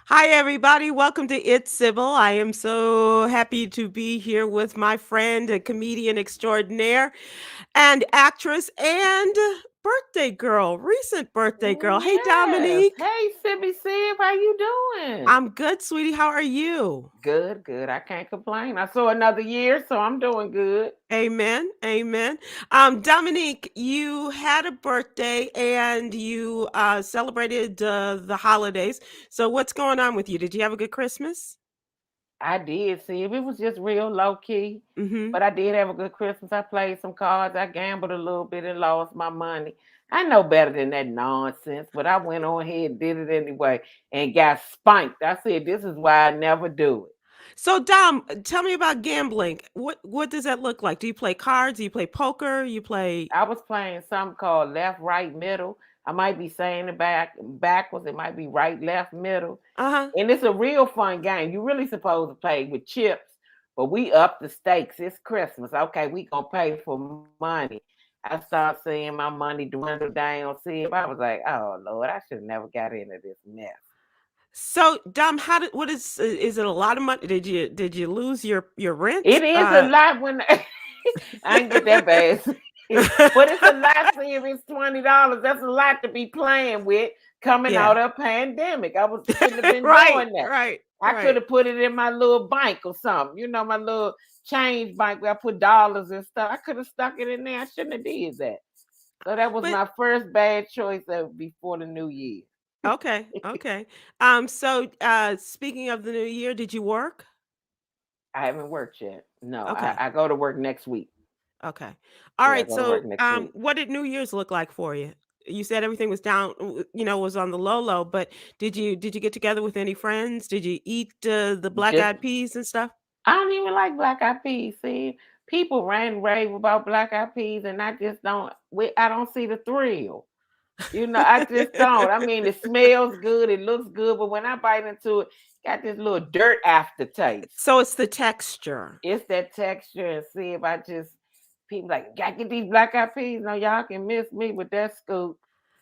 Hi, everybody. Welcome to It's Sybil. I am so happy to be here with my friend, a comedian extraordinaire and actress and birthday girl, recent birthday girl. Hey, Yes. Dominique. Hey, Sibby Sib, how you doing? I'm good, sweetie. How are you? Good, good. I can't complain. I saw another year, so I'm doing good. Amen. Amen. Dominique, you had a birthday and you celebrated the holidays. So, what's going on with you? Did you have a good Christmas? I did, Sib. It was just real low key, Mm-hmm. but I did have a good Christmas. I played some cards. I gambled a little bit and lost my money. I know better than that nonsense, but I went on ahead and did it anyway and got spanked. I said, this is why I never do it. So, Dom, tell me about gambling. What does that look like? Do you play cards? Do you play poker? You play I was playing something called left, right, middle. I might be saying it backwards. It might be right, left, middle. uh-huh. And it's a real fun game. You really supposed to play with chips, but we up the stakes. It's Christmas. Okay, we gonna pay for money. I start seeing my money dwindle down. See, if I was like, oh Lord, I should have never got into this mess. So, Dom, what is it a lot of money? Did you lose your rent? It is a lot when I ain't get that bad. But it's a lot. See, if it's $20, that's a lot to be playing with coming Yeah. out of a pandemic. Shouldn't have been Right, doing that. right, I could right. have put it in my little bank or something. You know, my little change bank where I put dollars and stuff. I could have stuck it in there. I shouldn't have did that. So that was But my first bad choice before the new year. okay, okay. So speaking of the new year, did you work? I haven't worked yet. No, Okay. I go to work next week. Okay. All Yeah, I right. go to work So, next week. what did New Year's look like for you? You said everything was down, was on the low low, but did you get together with any friends? Did you eat the black Just eyed peas and stuff? I don't even like black eyed peas. See, people rant rave about black eyed peas, and I just don't. I don't see the thrill. You know, I just don't. I mean, it smells good, it looks good, but when I bite into it, got this little dirt aftertaste. So it's the texture. It's that texture, and see if I just people like, gotta get these black eyed peas. No, y'all can miss me with that scoop.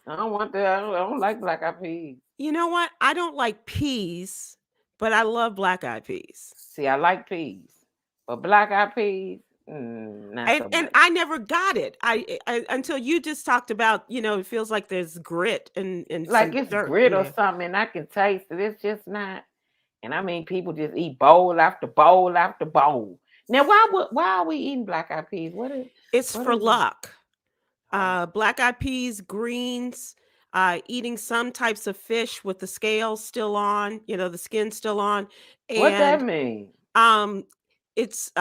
I don't want that. I don't like black eyed peas. You know what? I don't like peas, but I love black eyed peas. See, I like peas, but black eyed peas, not so And much. I never got it. I until you just talked about, it feels like there's grit and Like some it's dirt grit in or there. something, and I can taste it. It's just not. And I mean, people just eat bowl after bowl after bowl. Now, why are we eating black eyed peas? It's What for is it? luck. Oh, Black eyed peas, greens, eating some types of fish with the scales still on, the skin still on, what that and mean? um, it's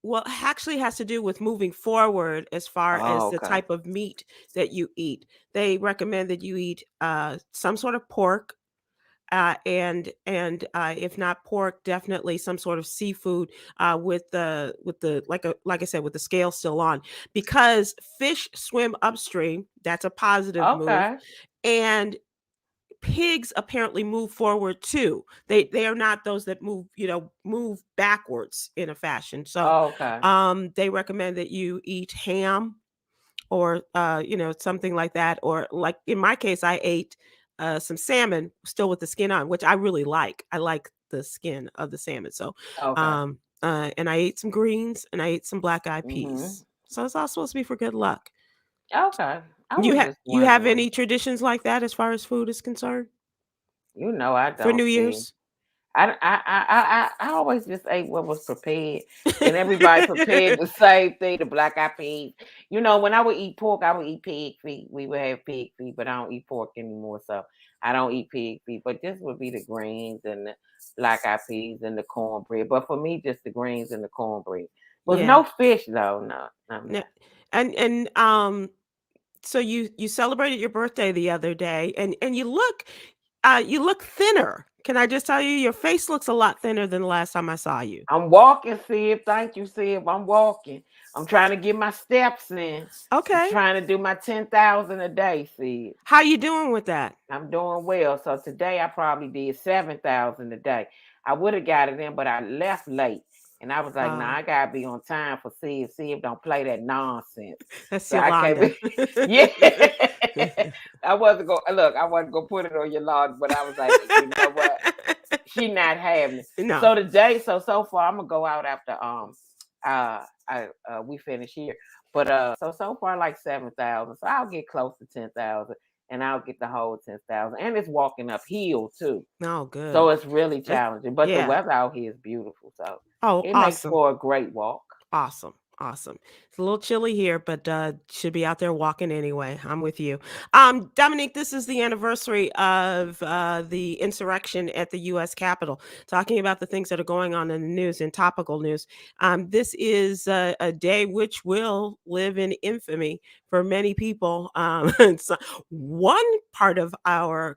well, actually has to do with moving forward as far as Oh, the okay. type of meat that you eat. They recommend that you eat some sort of pork, and if not pork, definitely some sort of seafood with the like I said, with the scale still on, because fish swim upstream. That's a positive move, Okay. and pigs apparently move forward too. They are not those that move backwards in a fashion. So, Okay. they recommend that you eat ham or something like that, or like in my case I ate some salmon still with the skin on, which I really like. I like the skin of the salmon. So Okay. and I ate some greens and I ate some black eyed Mm-hmm. peas, so it's all supposed to be for good luck. Okay. I you was have just you have wondering. any traditions like that as far as food is concerned You know, I for don't New see. Year's? I always just ate what was prepared, and everybody prepared the same thing. The black eyed peas. You know, when I would eat pork, I would eat pig feet. We would have pig feet, but I don't eat pork anymore, so I don't eat pig feet. But this would be the greens and the black eyed peas and the cornbread. But for me, just the greens and the cornbread. Was Yeah. no fish though. No, I'm No, not. and so you celebrated your birthday the other day, and you look thinner. Can I just tell you, your face looks a lot thinner than the last time I saw you. I'm walking, Sib. Thank you, Sib. I'm walking. I'm trying to get my steps in. I'm Okay. trying to do my 10,000 a day, Sib. How you doing with that? I'm doing well. So today I probably did 7,000 a day. I would have got it in, but I left late. And I was like, nah, Uh, I gotta be on time for Steve. Steve don't play that nonsense. that's So I can't Yolanda. be yeah. I wasn't gonna put it on your log, but I was like, you know what? She not having it. No. So today, so far, I'm gonna go out after we finish here. But so far like 7,000. So I'll get close to 10,000, and I'll get the whole 10,000. And it's walking uphill too, Oh, good. so it's really challenging. But the Yeah. weather out here is beautiful, so Oh, it makes awesome. for a great walk. Awesome. Awesome. It's a little chilly here, but should be out there walking anyway. I'm with you. Dominique, this is the anniversary of the insurrection at the US Capitol, talking about the things that are going on in the news and topical news. This is a day which will live in infamy for many people. So one part of our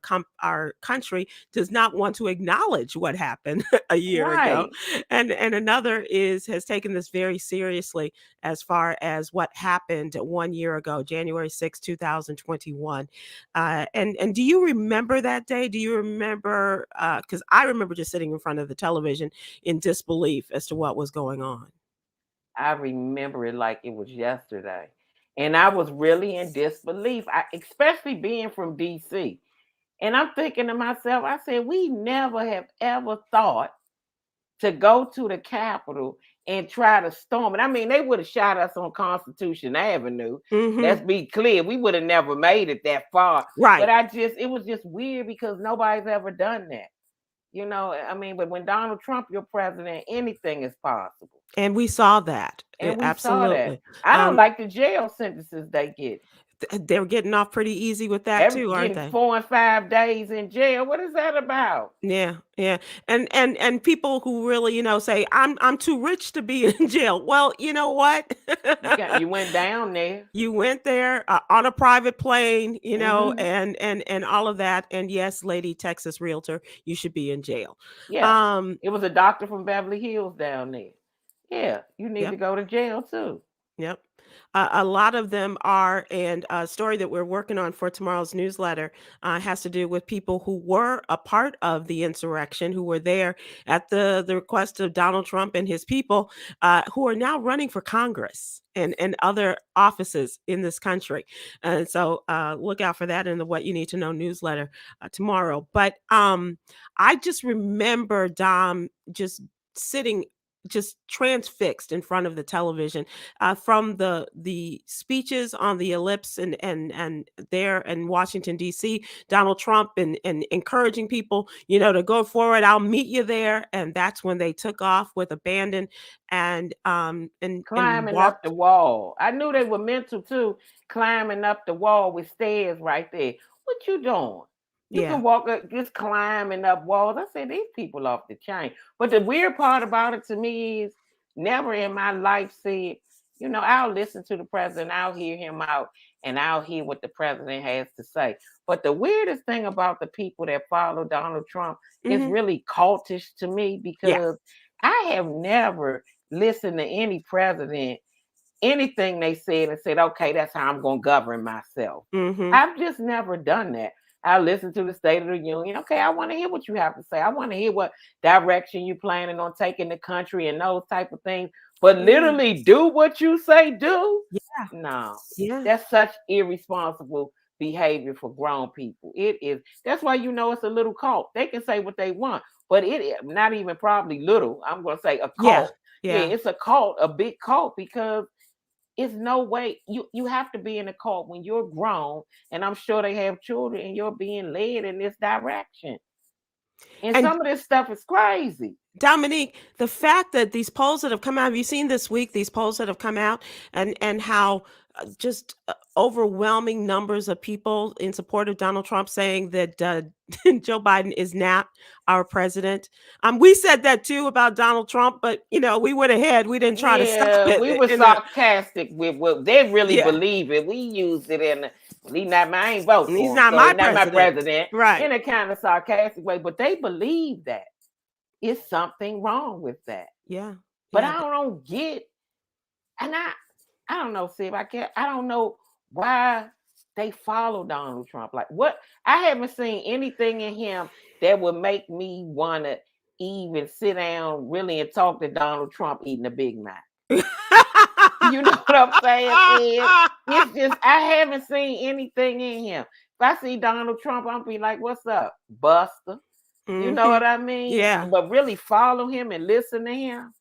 country does not want to acknowledge what happened a year ago, Right. and another has taken this very seriously as far as what happened 1 year ago, January 6, 2021. And do you remember that day? Do you remember? Because I remember just sitting in front of the television in disbelief as to what was going on. I remember it like it was yesterday. And I was really in disbelief, especially being from DC. And I'm thinking to myself, I said, we never have ever thought to go to the Capitol and try to storm it. I mean, they would have shot us on Constitution Avenue. Hmm. Let's be clear. We would have never made it that far. But Right. it was just weird because nobody's ever done that. I mean, but when Donald Trump, your president, anything is possible. And we saw that. And we saw that. Absolutely. I don't like the jail sentences they get. They're getting off pretty easy with that Every too, aren't getting they? 4 and 5 days in jail. What is that about? Yeah, yeah. And people who really, say, I'm too rich to be in jail. Well, you know what? You went down there. You went there on a private plane, Hmm. and all of that. And yes, lady Texas realtor, you should be in jail. Yeah. Um, It was a doctor from Beverly Hills down there. Yeah, you need to yep. go to jail too. Yep. A lot of them are, and a story that we're working on for tomorrow's newsletter has to do with people who were a part of the insurrection, who were there at the request of Donald Trump and his people, who are now running for Congress and other offices in this country. And so look out for that in the What You Need to Know newsletter tomorrow. But I just remember Dom just sitting just transfixed in front of the television from the speeches on the ellipse and there in Washington D.C. Donald Trump and encouraging people, to go forward. I'll meet you there, and that's when they took off with abandon and Climbing up the walked. wall. I knew they were mental too, climbing up the wall with stairs right there. What you doing? You Yeah. can walk up just climbing up walls. I said, these people off the chain. But the weird part about it to me is never in my life said, I'll listen to the president, I'll hear him out, and I'll hear what the president has to say. But the weirdest thing about the people that follow Donald Trump is Hmm. really cultish to me Yeah. because I have never listened to any president, anything they said and said, okay, that's how I'm going to govern myself. Hmm. I've just never done that. I listen to the State of the Union. Okay, I want to hear what you have to say. I want to hear what direction you planning on taking the country and those type of things. But Yeah. literally do what you say do? Yeah. No, Yeah. that's such irresponsible behavior for grown people. It is. That's why it's a little cult. They can say what they want, but it is not even probably little. I'm going to say a Yeah. cult. Yeah, Yeah. it's a cult, a big cult, because it's no way you have to be in a cult when you're grown, and I'm sure they have children, and you're being led in this direction. And And some of this stuff is crazy. Dominique, the fact that these polls that have come out, have you seen this week these polls that have come out and how just overwhelming numbers of people in support of Donald Trump saying that Joe Biden is not our president. We said that too about Donald Trump, but we went ahead. We didn't try to stop Yeah, we it. were sarcastic with what they really Yeah, believe it. We used it he's not my I ain't vote he's for him, not so my he's not my president. president Right. in a kind of sarcastic way. But they believe that. It's something wrong with that. Yeah. But Yeah. I don't get, and I don't know, Sib. I don't know why they follow Donald Trump. Like what? I haven't seen anything in him that would make me want to even sit down really and talk to Donald Trump eating a Big Mac. You know what I'm saying, Sid? It's just I haven't seen anything in him. If I see Donald Trump, I'll be like, "What's up, Buster?" You know Mhm. what I mean? Yeah. But really follow him and listen to him.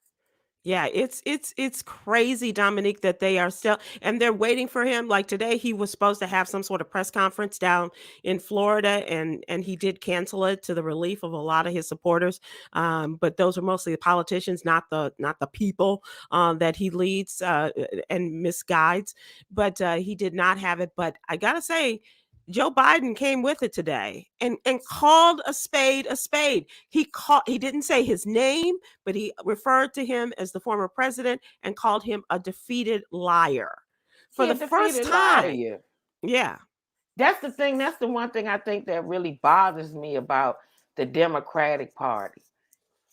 Yeah, it's crazy, Dominique, that they are still and they're waiting for him. Like today, he was supposed to have some sort of press conference down in Florida, and he did cancel it to the relief of a lot of his supporters. But those are mostly the politicians, not the people that he leads and misguides. But he did not have it. But I gotta say, Joe Biden came with it today and called a spade a spade. He didn't say his name, but he referred to him as the former president and called him a defeated liar for He the a first defeated time. liar. Yeah. That's the thing. That's the one thing I think that really bothers me about the Democratic Party.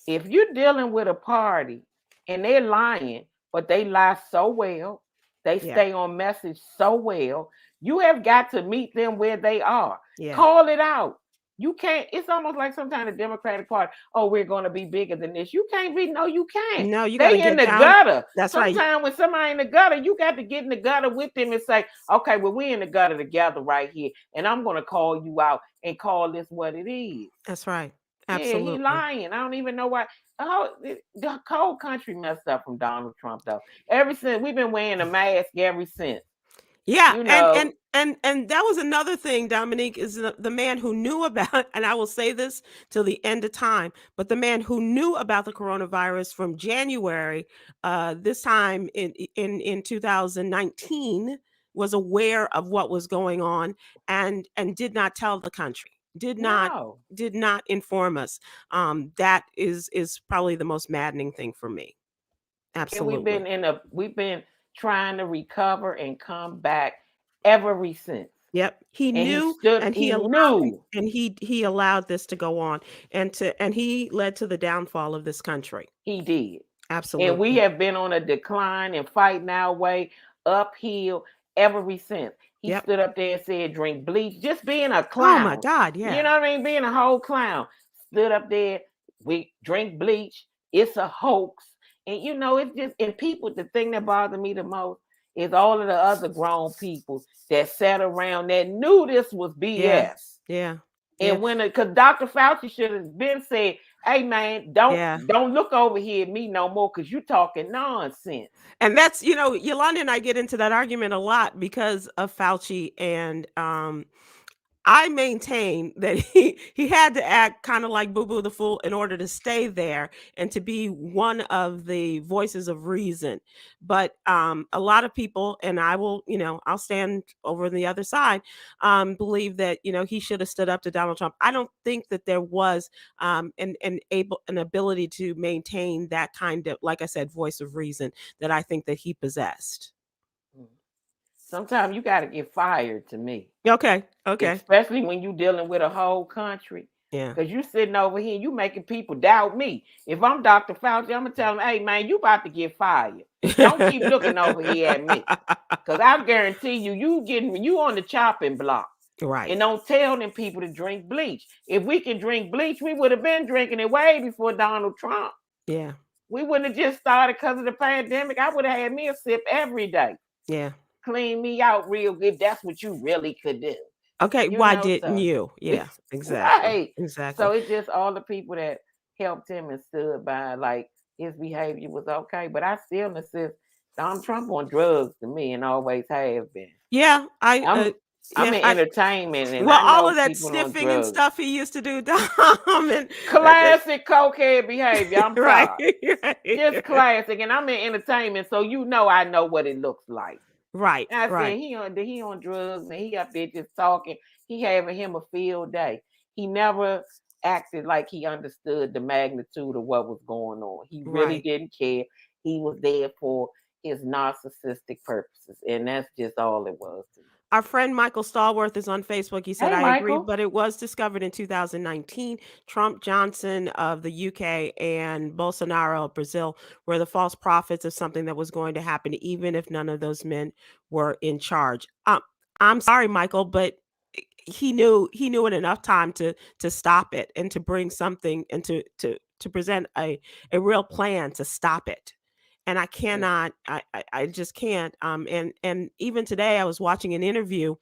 If you're dealing with a party and they're lying, but they lie so well, they Yeah. stay on message so well, you have got to meet them where they are. Yeah. Call it out. You can't, it's almost like sometimes the Democratic Party, oh, we're going to be bigger than this. You can't be, no, you can't. No, you got to They in get the down. gutter. That's right. Sometimes when somebody in the gutter, you got to get in the gutter with them and say, okay, well, we're in the gutter together right here. And I'm going to call you out and call this what it is. That's right. Yeah, he Absolutely. lying. I don't even know why. Oh, the whole country messed up from Donald Trump, though. Ever since we've been wearing a mask ever since. Yeah, You and know, and and that was another thing, Dominique, is the man who knew about, and I will say this till the end of time, but the man who knew about the coronavirus from January, this time in 2019, was aware of what was going on and did not tell the country, no. did not inform us. That is probably the most maddening thing for me. And Absolutely. we've been trying to recover and come back ever since. Yep. He And knew and he knew he allowed this to go on and he led to the downfall of this country. he did. And we Absolutely. have been on a decline and fighting our way uphill ever since. He Yep. stood up there and said, drink bleach, just being a Oh my clown. God, You yeah. know what I mean? Being a whole clown. Stood up there, we drink bleach, it's a hoax. And you know, it's just, and people, the thing that bothered me the most is all of the other grown people that sat around that knew this was Yeah. BS. Yeah. Yeah. And when because Dr. Fauci should have been said, hey man, Yeah. don't look over here at me no more because you talking nonsense. And that's, Yolanda and I get into that argument a lot because of Fauci and I maintain that he had to act kind of like Boo Boo the Fool in order to stay there and to be one of the voices of reason. But a lot of people, and I will, I'll stand over on the other side, believe that he should have stood up to Donald Trump. I don't think that there was an ability to maintain that kind of, like I said, voice of reason that I think that he possessed. Sometimes you got to get fired to me. Okay. Okay. Especially when you dealing with a whole country. Yeah. Because you sitting over here, you making people doubt me. If I'm Dr. Fauci, I'm going to tell them, hey, man, you about to get fired. Don't keep looking over here at me. Because I guarantee you, you on the chopping block. Right. And don't tell them people to drink bleach. If we can drink bleach, we would have been drinking it way before Donald Trump. Yeah. We wouldn't have just started because of the pandemic. I would have had me a sip every day. Yeah. Clean me out real good. That's what you really could do. Okay, You why know, didn't so you? Yeah, exactly. right. Exactly. So it's just all the people that helped him and stood by, like his behavior was okay. But I still insist Donald Trump on drugs to me and always have been. Yeah, I'm yeah, in entertainment and well, I all know of that people on sniffing and drugs. stuff he used to do, Dom, and Classic cokehead behavior. I'm right, sorry. right, Just classic. And I'm in entertainment, so you know I know what it looks like. right, And I right. said he on drugs and he up there just talking. He having him a field day. He never acted like he understood the magnitude of what was going on. He really Right. didn't care. He was there for his narcissistic purposes, and that's just all it was to me. Our friend Michael Stallworth is on Facebook. He said, Hey, I agree, Michael. but it was discovered in 2019. Trump, Johnson of the UK, and Bolsonaro of Brazil were the false prophets of something that was going to happen, even if none of those men were in charge. I'm sorry, Michael, but he knew it enough time to stop it and to bring something and to present a real plan to stop it. and I cannot, I just can't. And even today, I was watching an interview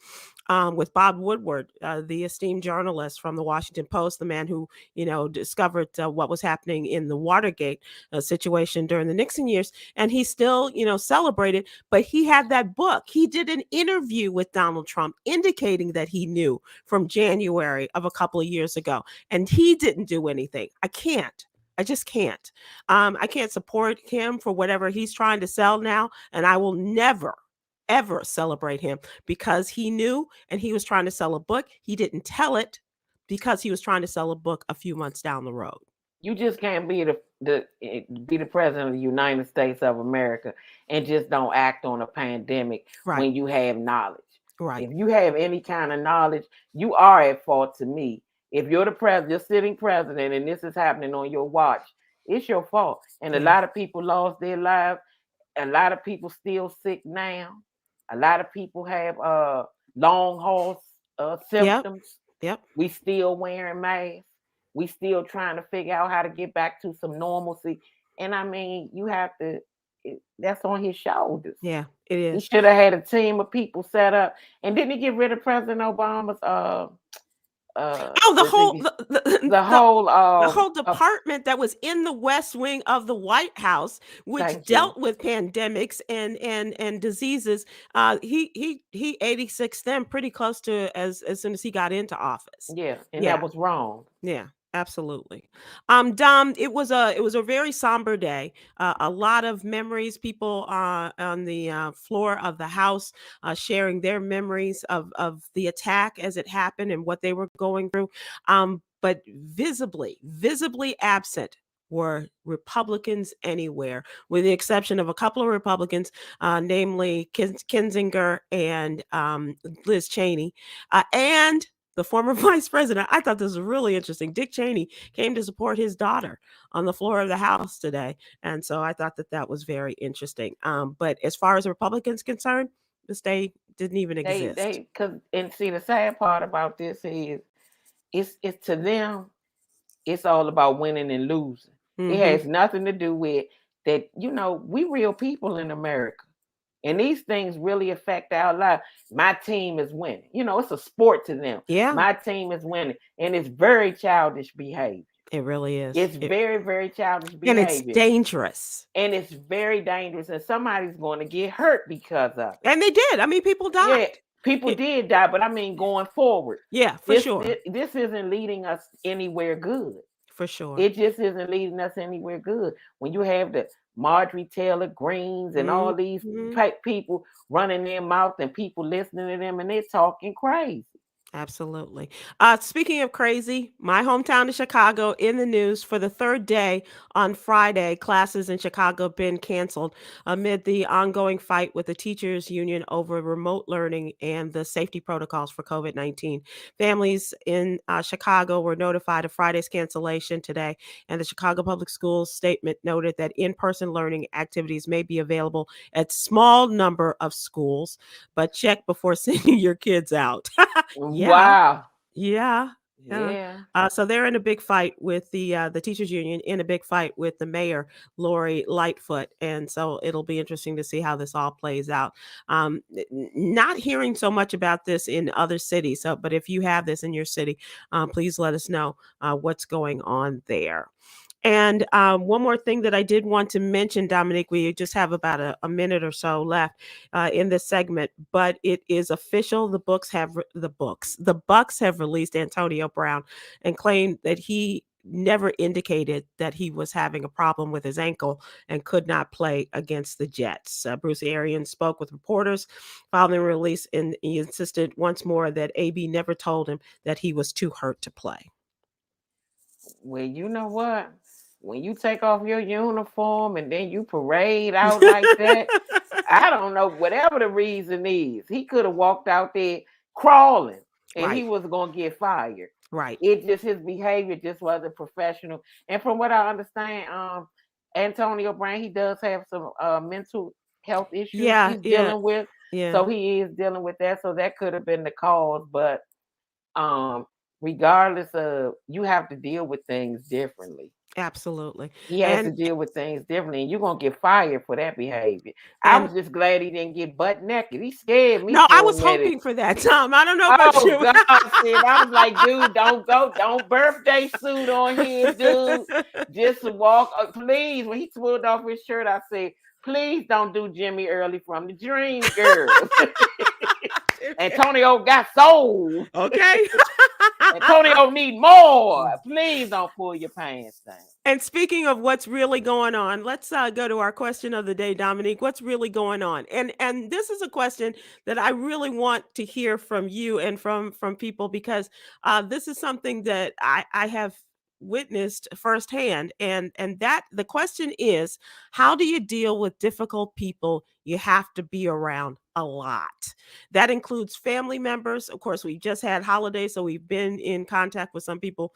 with Bob Woodward, the esteemed journalist from the Washington Post, the man who, discovered what was happening in the Watergate situation during the Nixon years. And he still, celebrated, but he had that book. He did an interview with Donald Trump indicating that he knew from January of a couple of years ago, and he didn't do anything. I can't. I just can't. I can't support him for whatever he's trying to sell now, and I will never, ever celebrate him because he knew and he was trying to sell a book. He didn't tell it because he was trying to sell a book a few months down the road. You just can't be the president of the United States of America and just don't act on a pandemic when you have knowledge. Right. If you have any kind of knowledge, you are at fault to me. If you're the president, you're sitting president, and this is happening on your watch, it's your fault. And a lot of people lost their lives. A lot of people still sick now. A lot of people have long haul symptoms. Yep. We still wearing masks. We still trying to figure out how to get back to some normalcy. And I mean, you have to, that's on his shoulders. Yeah, it is. He should have had a team of people set up. And didn't he get rid of President Obama's the whole department that was in the West Wing of the White House, which dealt with pandemics and diseases. He 86 them pretty close to as soon as he got into office. Yeah, and that was wrong. Yeah. Absolutely. Dom, it was a very somber day. A lot of memories, people on the floor of the House sharing their memories of the attack as it happened and what they were going through. But visibly absent were Republicans anywhere, with the exception of a couple of Republicans, namely Kinzinger and Liz Cheney, and the former vice president. I thought this was really interesting. Dick Cheney came to support his daughter on the floor of the House today. And so I thought that was very interesting. But as far as Republicans concerned, this day didn't even exist. And see, the sad part about this is it's to them, it's all about winning and losing. Mm-hmm. It has nothing to do with that. We real people in America. And these things really affect our life. My team is winning. It's a sport to them. Yeah. My team is winning. And it's very childish behavior. It really is. It's very, very childish behavior. And it's dangerous. And it's very dangerous. And somebody's going to get hurt because of it. And they did. I mean, people died. Yeah, people did die. But I mean, going forward. Yeah, for sure. This isn't leading us anywhere good. For sure. It just isn't leading us anywhere good. When you have the Marjorie Taylor Greens and all these people running their mouth and people listening to them and they're talking crazy. Absolutely. Speaking of crazy, my hometown of Chicago in the news for the third day on Friday. Classes in Chicago have been canceled amid the ongoing fight with the teachers union over remote learning and the safety protocols for COVID-19. Families in Chicago were notified of Friday's cancellation today, and the Chicago Public Schools statement noted that in-person learning activities may be available at small number of schools, but check before sending your kids out. Yeah. Wow. Yeah. So they're in a big fight with the teachers union, in a big fight with the mayor, Lori Lightfoot. And so it'll be interesting to see how this all plays out. Not hearing so much about this in other cities. So, but if you have this in your city, please let us know what's going on there. And one more thing that I did want to mention, Dominique, we just have about a minute or so left in this segment, but it is official. The Bucks have released Antonio Brown and claimed that he never indicated that he was having a problem with his ankle and could not play against the Jets. Bruce Arians spoke with reporters following the release, and he insisted once more that AB never told him that he was too hurt to play. Well, you know what? When you take off your uniform and then you parade out like that, I don't know, whatever the reason is, he could have walked out there crawling and he was going to get fired. Right. It just, his behavior just wasn't professional. And from what I understand, Antonio Brown, he does have some mental health issues he's dealing with. Yeah. So he is dealing with that. So that could have been the cause. But regardless of, you have to deal with things differently. Absolutely. He has to And deal with things differently, and you're gonna get fired for that behavior. I and was just glad he didn't get butt naked. He scared me no, I for a was minute. hoping for that, Tom. I don't know about Oh you. God, Sid. I was like, dude, don't go, don't birthday suit on here, dude. Just walk, please. When he pulled off his shirt, I said, please don't do Jimmy Early from the Dream Girls. Antonio got soul. Okay. Antonio need more. Please don't pull your pants down. And speaking of what's really going on, let's go to our question of the day, Dominique. What's really going on? And this is a question that I really want to hear from you and from people because this is something that I have witnessed firsthand. And that the question is, how do you deal with difficult people you have to be around a lot? That includes family members. Of course, we just had holidays, so we've been in contact with some people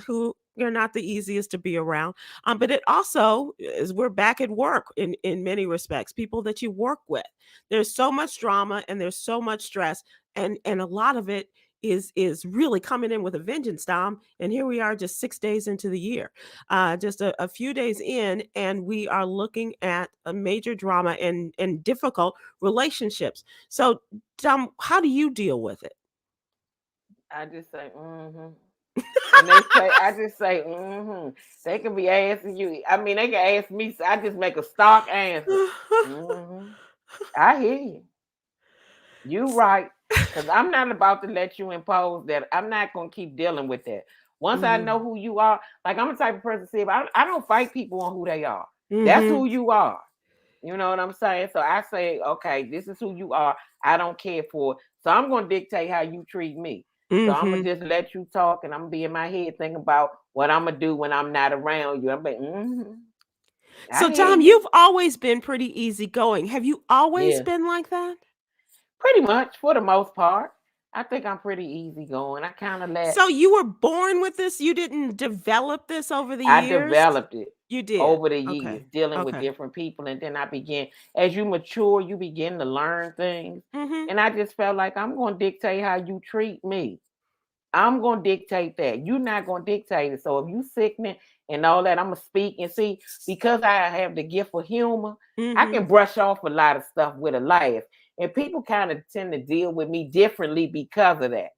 who are not the easiest to be around. But it also is we're back at work in many respects. People that you work with, there's so much drama and there's so much stress, and a lot of it is really coming in with a vengeance, Dom. And here we are, just 6 days into the year, just a few days in, and we are looking at a major drama and difficult relationships. So, Dom, how do you deal with it? I just say, mm-hmm. When they say, I just say, mm-hmm. They can be asking you. I mean, they can ask me. So I just make a stock answer. Mm-hmm. I hear you. You right. Because I'm not about to let you impose that. I'm not going to keep dealing with that. Once I know Mhm. who you are, like I'm the type of person, see, I don't fight people on who they are. That's Mhm. who you are. You know what I'm saying? So I say, okay, this is who you are. I don't care for it. So I'm going to dictate how you treat me. So I'm going Mhm. to just let you talk and I'm going to be in my head thinking about what I'm going to do when I'm not around you. I'm like, mm-hmm. So, I hear Dom, you. you've always been pretty easygoing. Have you always Yeah, been like that? pretty much for the most part. I think I'm pretty easygoing. I kind of let, So you were born with this? You didn't develop this over the I years? developed it You did. over the years, Okay. dealing with Okay. different people. And then I began, as you mature, you begin to learn things. Mhm. And I just felt like I'm going to dictate how you treat me. I'm gonna dictate that. You're not gonna dictate it. So if you sickening and all that, I'm gonna speak and see because I have the gift of humor, I Mhm. can brush off a lot of stuff with a laugh. And people kind of tend to deal with me differently because of that.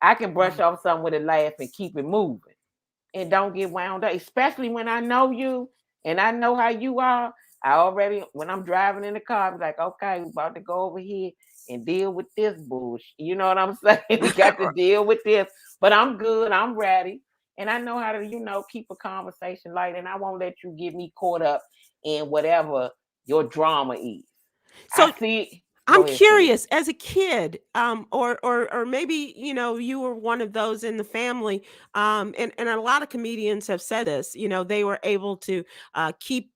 I can brush Mm. off something with a laugh and keep it moving and don't get wound up, especially when I know you and I know how you are. I already, when I'm driving in the car, I'm like, okay, we're about to go over here and deal with this bullshit. You know what I'm saying? We got to deal with this, but I'm good. I'm ready. And I know how to, keep a conversation light. And I won't let you get me caught up in whatever your drama is. I So see. I'm Go ahead, sis. curious, as a kid, or maybe you were one of those in the family, and a lot of comedians have said this. They were able to keep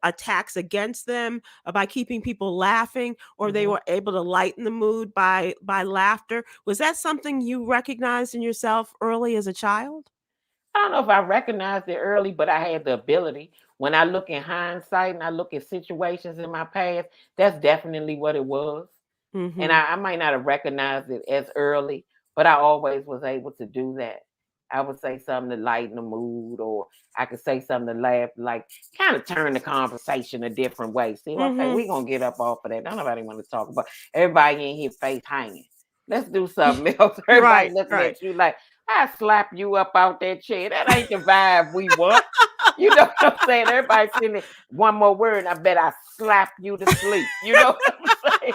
attacks against them by keeping people laughing, or they Mm-hmm. were able to lighten the mood by laughter. Was that something you recognized in yourself early as a child? I don't know if I recognized it early, but I had the ability. When I look in hindsight and I look at situations in my past, that's definitely what it was. And Mm-hmm. I might not have recognized it as early, but I always was able to do that. I would say something to lighten the mood, or I could say something to laugh, like kind of turn the conversation a different way. See, okay, Mm-hmm. we're gonna get up off of that. Don't nobody want to talk about everybody in here face hanging. Let's do something else. Everybody Right. looking Right. at you like I slap you up out that chair. That ain't the vibe we want. You know what I'm saying? Everybody's sitting there, one more word, and I bet I slap you to sleep. You know what I'm saying?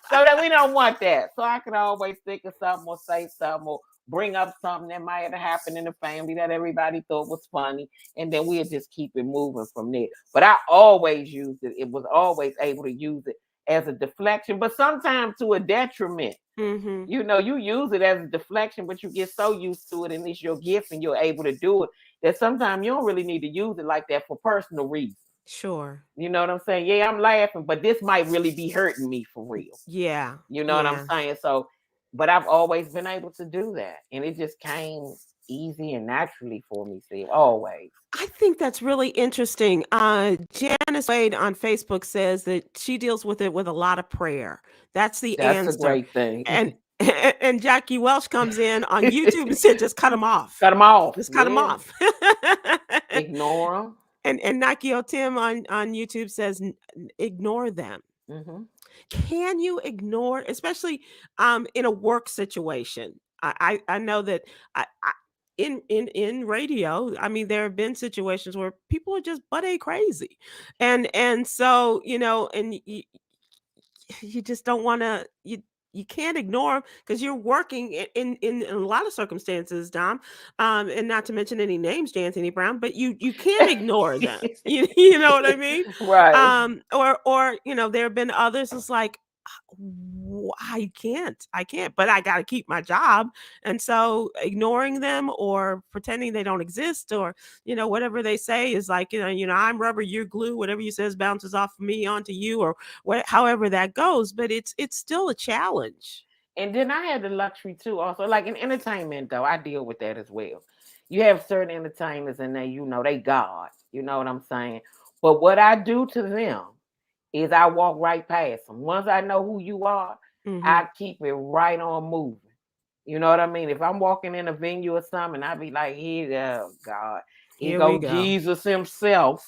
So that we don't want that. So I can always think of something or say something or bring up something that might have happened in the family that everybody thought was funny. And then we'll just keep it moving from there. But I always used it. It was always able to use it as a deflection, but sometimes to a detriment. Mm-hmm. You use it as a deflection, but you get so used to it and it's your gift and you're able to do it that sometimes you don't really need to use it like that for personal reasons. Sure. You know what I'm saying? Yeah, I'm laughing, but this might really be hurting me for real. Yeah. You know what I'm Yeah. saying? So, but I've always been able to do that. And it just came easy and naturally for me, Steve. Always. I think that's really interesting. Janice Wade on Facebook says that she deals with it with a lot of prayer. That's the That's a answer. great thing. And and Jackie Welsh comes in on YouTube and said, just cut them off. Cut them off. Just cut them Yeah. off. Ignore them. And Nakio Tim on YouTube says, ignore them. Mm-hmm. Can you ignore, especially in a work situation? I know that in radio, I mean, there have been situations where people are just butt a crazy, and so and you just don't want to you can't ignore them because you're working in a lot of circumstances, Dom, and not to mention any names, Anthony Brown, but you can't ignore them. You know what I mean? Right. Or there have been others. It's like, I can't, but I got to keep my job, and so ignoring them or pretending they don't exist, or whatever they say is like, I'm rubber, you're glue. Whatever you says bounces off of me onto you, or however that goes. But it's still a challenge. And then I had the luxury too, also, like in entertainment, though, I deal with that as well. You have certain entertainers and they God, you know what I'm saying? But what I do to them is I walk right past them. Once I know who you are, I keep it right on moving. You know what I mean? If I'm walking in a venue or something, I be like, here, God, here we go go. Jesus himself.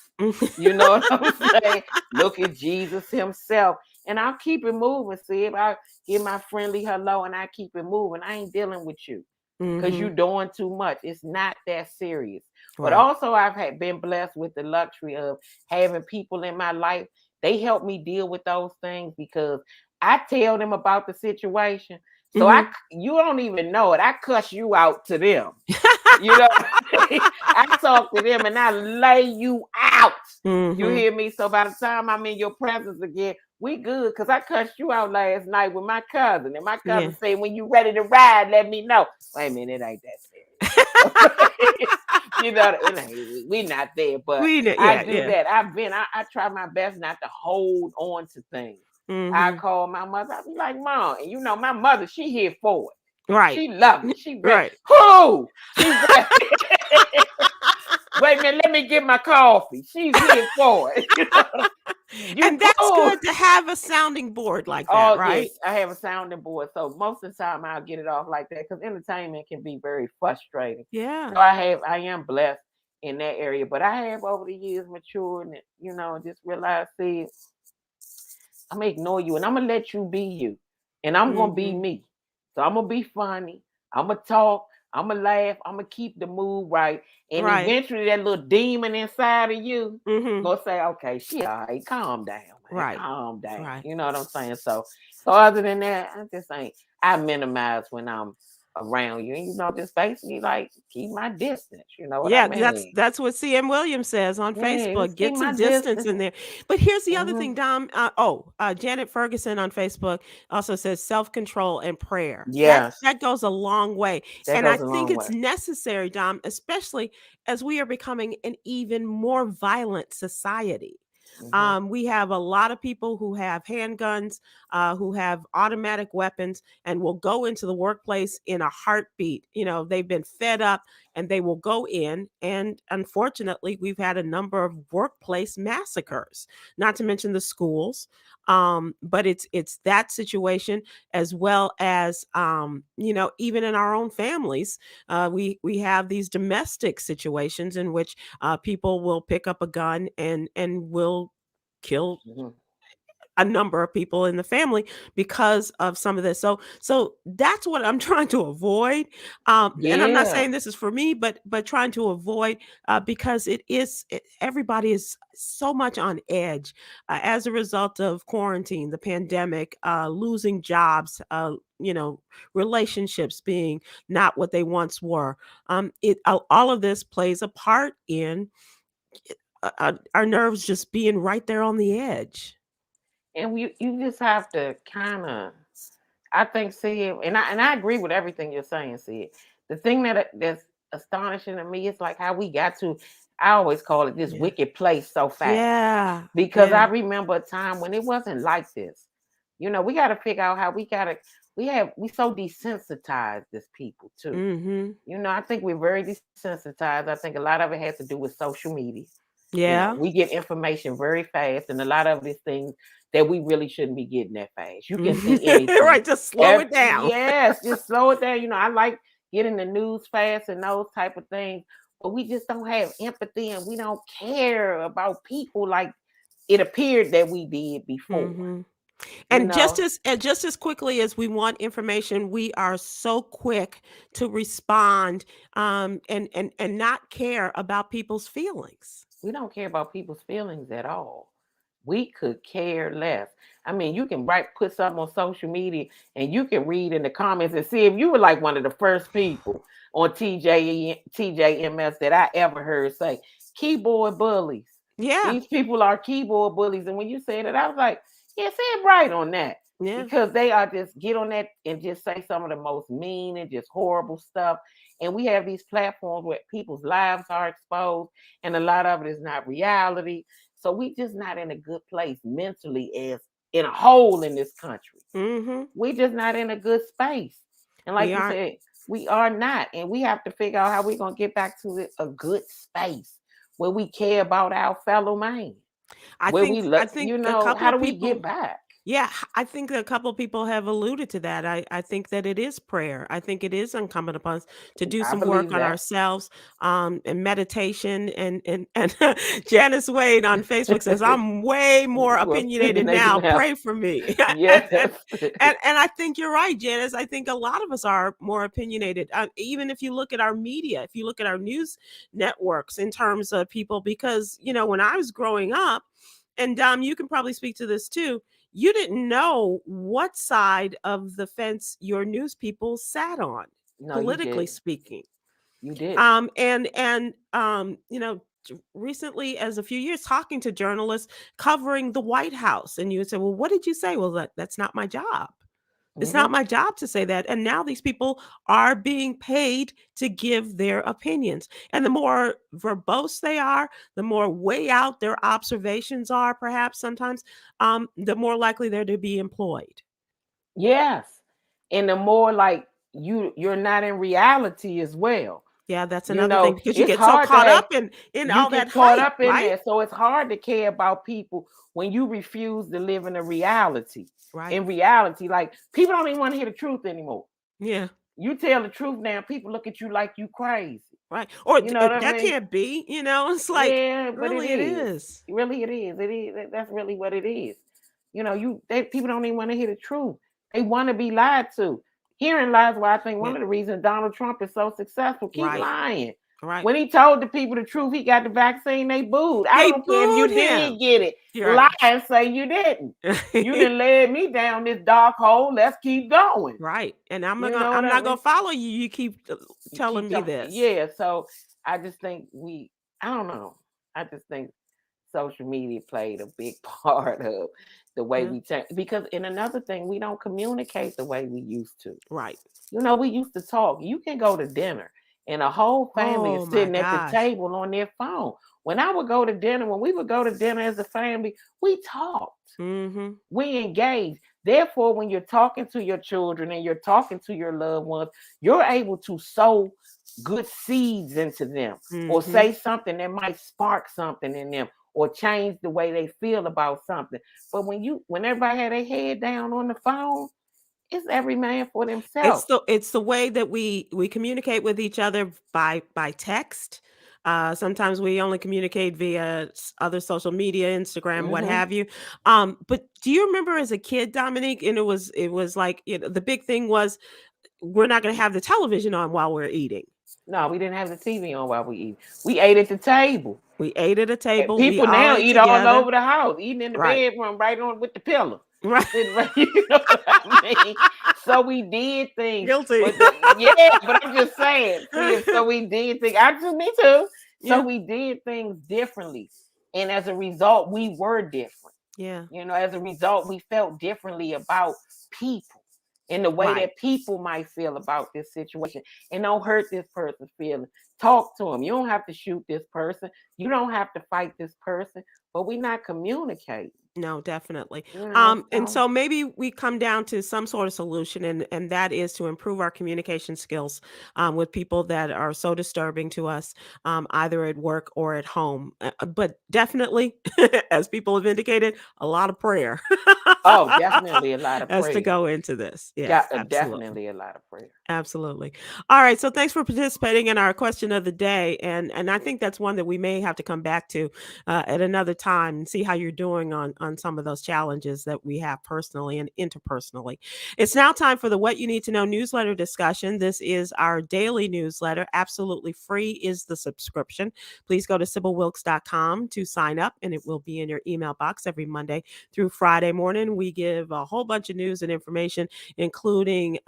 You know what I'm saying? Look at Jesus himself. And I'll keep it moving. See, if I give my friendly hello and I keep it moving, I ain't dealing with you because you're doing too much. It's not that serious. Right. But also, I've been blessed with the luxury of having people in my life. They help me deal with those things because I tell them about the situation. So you don't even know it. I cuss you out to them. You know, I talk to them and I lay you out. You hear me? So by the time I'm in your presence again, we good, because I cussed you out last night with my cousin. And my cousin said, when you ready to ride, let me know. Wait a minute, it ain't that serious. We not there, but I do that. I try my best not to hold on to things. I call my mother. I be like, Mom, and my mother, she here for it. Right. She loves it. She right. Who? Wait a minute, let me get my coffee. She's here for it. And that's good to have a sounding board like that, right? Yes, I have a sounding board. So most of the time I'll get it off like that, because entertainment can be very frustrating. Yeah. So I am blessed in that area. But I have over the years matured and, just realized, I'm going to ignore you and I'm going to let you be you. And I'm going to be me. So I'm going to be funny. I'm going to talk. I'm going to laugh. I'm going to keep the mood right. And eventually that little demon inside of you going to say, okay, she all right. Calm down. Man. Right. Calm down. Right. You know what I'm saying? So other than that, I minimize when I'm around you. And, just basically like keep my distance. You know what I mean? That's what CM Williams says on Facebook. Get some distance in there. But here's the other thing, Dom. Janet Ferguson on Facebook also says self-control and prayer. Yes. That goes a long way. And I think it's necessary, Dom, especially as we are becoming an even more violent society. We have a lot of people who have handguns, who have automatic weapons, and will go into the workplace in a heartbeat. They've been fed up and they will go in. And unfortunately, we've had a number of workplace massacres, not to mention the schools. But it's that situation, as well as, even in our own families, we have these domestic situations in which people will pick up a gun and will kill a number of people in the family because of some of this. So that's what I'm trying to avoid. And I'm not saying this is for me, but trying to avoid, because everybody is so much on edge as a result of quarantine, the pandemic, losing jobs, relationships being not what they once were. All of this plays a part in our nerves just being right there on the edge. And you just have to kind of, I think, see it, and I agree with everything you're saying. See it. The thing that's astonishing to me is like how we got to. I always call it this wicked place so fast. Yeah. Because I remember a time when it wasn't like this. We got to figure out how we so desensitized as people too. I think we're very desensitized. I think a lot of it has to do with social media. Yeah. We get information very fast, and a lot of these things that we really shouldn't be getting that fast. You can see anything. Right, just slow it down. Yes, just slow it down. I like getting the news fast and those type of things. but we just don't have empathy and we don't care about people like it appeared that we did before. Hmm. You And know, just as quickly as we want information, we are so quick to respond, and not care about people's feelings. we don't care about people's feelings at all. We could care less. I mean, you can put something on social media and you can read in the comments and see if you were like one of the first people on TJMS that I ever heard say keyboard bullies. Yeah, These people are keyboard bullies. And when you said it, I was like, yeah, say it right on that. yeah. Because they are just get on that and just say some of the most mean and just horrible stuff. And we have these platforms where people's lives are exposed, and a lot of it is not reality. So we just not in a good place mentally as in a whole in this country. Hmm. We just not in a good space. And We like you aren't. said, we are not. And we have to figure out how we're gonna get back to a good space where we care about our fellow man. Where we I look, think a couple how do of we get people. back? Yeah, I think a couple of people have alluded to that. I think that it is prayer. I think it is incumbent upon us to do I some work believe on that. ourselves, and meditation. And Janice Wade on Facebook says, "I'm way more We're opinionated opinionated now. now. Pray for me." and, Yes. and I think you're right, Janice. I think a lot of us are more opinionated. Even if you look at our media, if you look at our news networks in terms of people, because when I was growing up, and you can probably speak to this too, you didn't know what side of the fence your news people sat on, No, you politically didn't. speaking. You didn't. Recently, as a few years, talking to journalists covering the White House, and you would say, "Well, what did you say?" Well, that's not my job. It's not Hmm. my job to say that. And now these people are being paid to give their opinions. And the more verbose they are, the more way out their observations are, perhaps sometimes, the more likely they're to be employed. Yes. And the more like you're not in reality as well. Yeah, that's You another thing know, because you it's get so hard to caught have up in you all that get caught hype, up in right? there. So it's hard to care about people when you refuse to live in a reality. Right. In reality, like people don't even want to hear the truth anymore. Yeah. You tell the truth now, people look at you like you crazy. Right. Or You know what I that mean? can't be, it's like, Yeah, but it really it is. is. Really, it is. It is. That's really what it is. People don't even want to hear the truth. They want to be lied to. Hearing lies, why I think one Yeah. of the reasons Donald Trump is so successful. Keep Right. lying. Right. When he told the people the truth, he got the vaccine. They booed. I They don't care if booed you him. did get it. You're Lie right. and say you didn't. You done led me down this dark hole. Let's keep going. Right. And You know what I'm I not gonna mean? follow you. You keep You telling keep me going. this. Yeah. So I just think I don't know. I just think social media played a big part of the way Yeah. we change. Because in another thing, we don't communicate the way we used to. Right. We used to talk. You can go to dinner and a whole family Oh is my sitting at the gosh. table on their phone. When we would go to dinner as a family, we talked. Mm-hmm. We engaged. Therefore, when you're talking to your children and you're talking to your loved ones, you're able to sow good seeds into them or Mm-hmm. say something that might spark something in them or change the way they feel about something. But when everybody had their head down on the phone, it's every man for themselves. It's the way that we communicate with each other by text. Sometimes we only communicate via other social media, Instagram, what Hmm. have you. But do you remember as a kid, Dominique? And it was like, the big thing was, we're not going to have the television on while we're eating. No, we didn't have the TV on while we eat. We ate at the table. We ate at a table. We People all now ate eat all together. over the house, eating in the Right. bedroom, right on with the pillow. Right. Sitting right, you know what I mean? So we did things, Guilty. but I'm just saying. So we did things. Me too. So Yeah. we did things differently, and as a result, we were different. Yeah. As a result, we felt differently about people in the way Right. that people might feel about this situation. And don't hurt this person's feelings. Talk to them. You don't have to shoot this person. You don't have to fight this person. But we're not communicating. No, definitely. And So so maybe we come down to some sort of solution, and that is to improve our communication skills, with people that are so disturbing to us, either at work or at home. But definitely, as people have indicated, a lot of prayer oh, definitely a lot of has to prayer. go into this. Yes, Got absolutely. definitely a lot of prayer. Absolutely. All right. So thanks for participating in our question of the day, and I think that's one that we may have to come back to at another time and see how you're doing on some of those challenges that we have personally and interpersonally. It's now time for the What You Need to Know newsletter discussion. This is our daily newsletter. Absolutely free is the subscription. Please go to sybylwilkes.com to sign up, and it will be in your email box every Monday through Friday morning. We give a whole bunch of news and information, including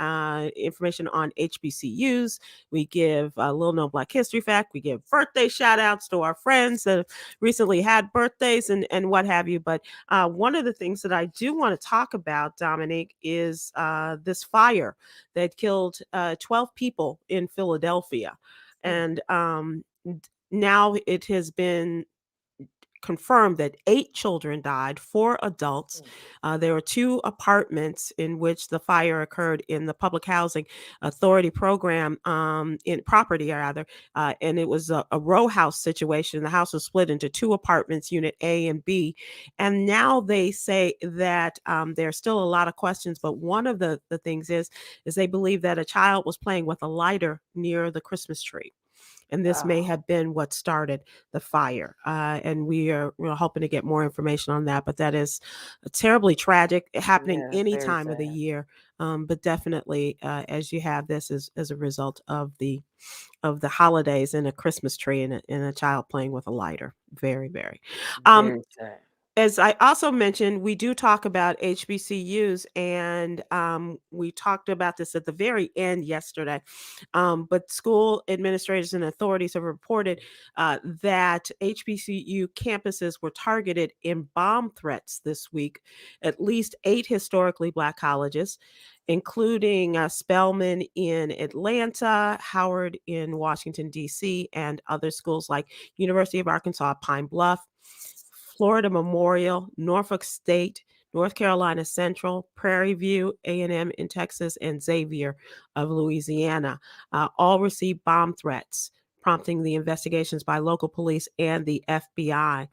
information on HBCUs. We give a little known Black history fact. We give birthday shout outs to our friends that have recently had birthdays and what have you. But one of the things that I do want to talk about, Dominique, is this fire that killed 12 people in Philadelphia. And now it has been confirmed that 8 children died, 4 adults. There were 2 apartments in which the fire occurred in the Public Housing Authority program, in property rather, and it was a row house situation. The house was split into 2 apartments, unit A and B, and now they say that there's still a lot of questions, but one of the things is they believe that a child was playing with a lighter near the Christmas tree. And this may have been what started the fire. And we're hoping to get more information on that. But that is terribly tragic, happening Yeah, any very time of the sad. year. But definitely, as you have this as a result of the holidays and a Christmas tree and a child playing with a lighter. Very, very. Um, Very sad. as I also mentioned, we do talk about HBCUs, and we talked about this at the very end yesterday. But school administrators and authorities have reported that HBCU campuses were targeted in bomb threats this week. At least 8 historically Black colleges, including Spelman in Atlanta, Howard in Washington, D.C., and other schools like University of Arkansas, Pine Bluff, Florida Memorial, Norfolk State, North Carolina Central, Prairie View, A&M in Texas, and Xavier of Louisiana all received bomb threats, prompting the investigations by local police and the FBI.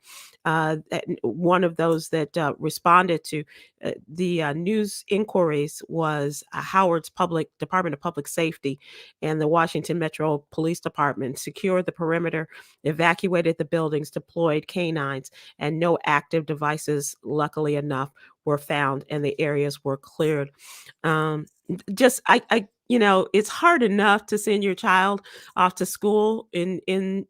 One of those that responded to the news inquiries was Howard's Department of Public Safety and the Washington Metro Police Department secured the perimeter, evacuated the buildings, deployed canines, and no active devices, luckily enough, were found, and the areas were cleared. Just it's hard enough to send your child off to school in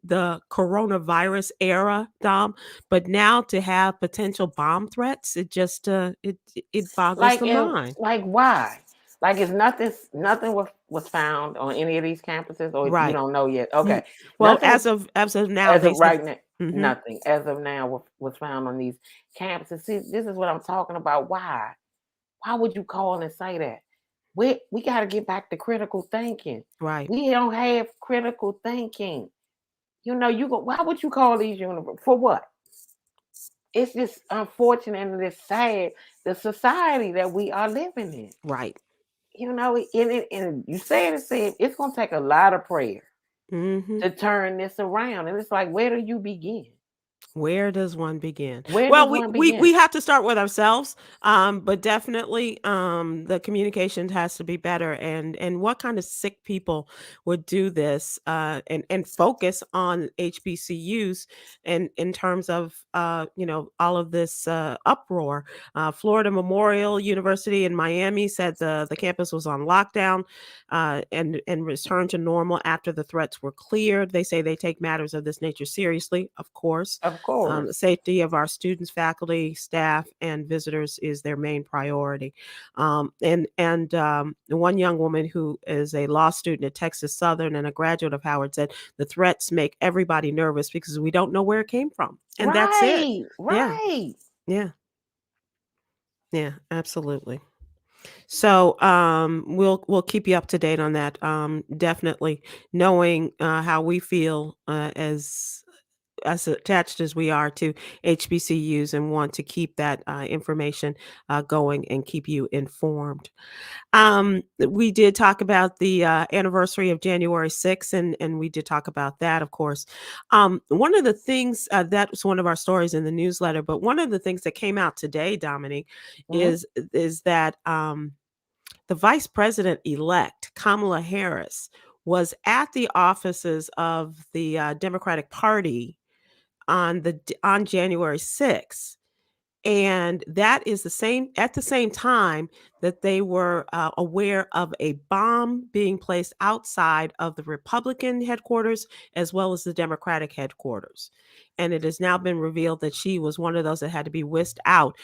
the coronavirus era, Dom, but now to have potential bomb threats, it just it boggles Like the and mind. like why? Like is nothing was found on any of these campuses, or you Right. don't know yet? N- Okay, Well, nothing as of now, as they of said. right now. Hmm. Nothing as of now was found on these campuses. See, this is what I'm talking about. Why? Why would you call and say that? We got to get back to critical thinking. Right. We don't have critical thinking. You know, you go. Why would you call these uniforms for what? It's just unfortunate and it's sad the society that we are living in. Right. You know, and you said it's gonna take a lot of prayer Hmm. to turn this around. And it's like, where do you begin? Where does one begin? Where Well, does we one we begin? we have to start with ourselves, but definitely, the communication has to be better. And what kind of sick people would do this, and focus on HBCUs, and in terms of all of this uproar. Florida Memorial University in Miami said the campus was on lockdown, and returned to normal after the threats were cleared. They say they take matters of this nature seriously, of course. Of The course. safety of our students, faculty, staff, and visitors is their main priority. And one young woman who is a law student at Texas Southern and a graduate of Howard said the threats make everybody nervous because we don't know where it came from, and that's it. Right, Yeah, right. yeah, yeah, absolutely. So we'll keep you up to date on that. Definitely knowing how we feel as attached as we are to HBCUs and want to keep that information going and keep you informed. We did talk about the anniversary of January 6th, and we did talk about that, of course. One of the things that was one of our stories in the newsletter, but one of the things that came out today, Dominique, Mhm. is that the vice president elect Kamala Harris was at the offices of the Democratic Party on January 6th. And that is at the same time that they were aware of a bomb being placed outside of the Republican headquarters as well as the Democratic headquarters. And it has now been revealed that she was one of those that had to be whisked out.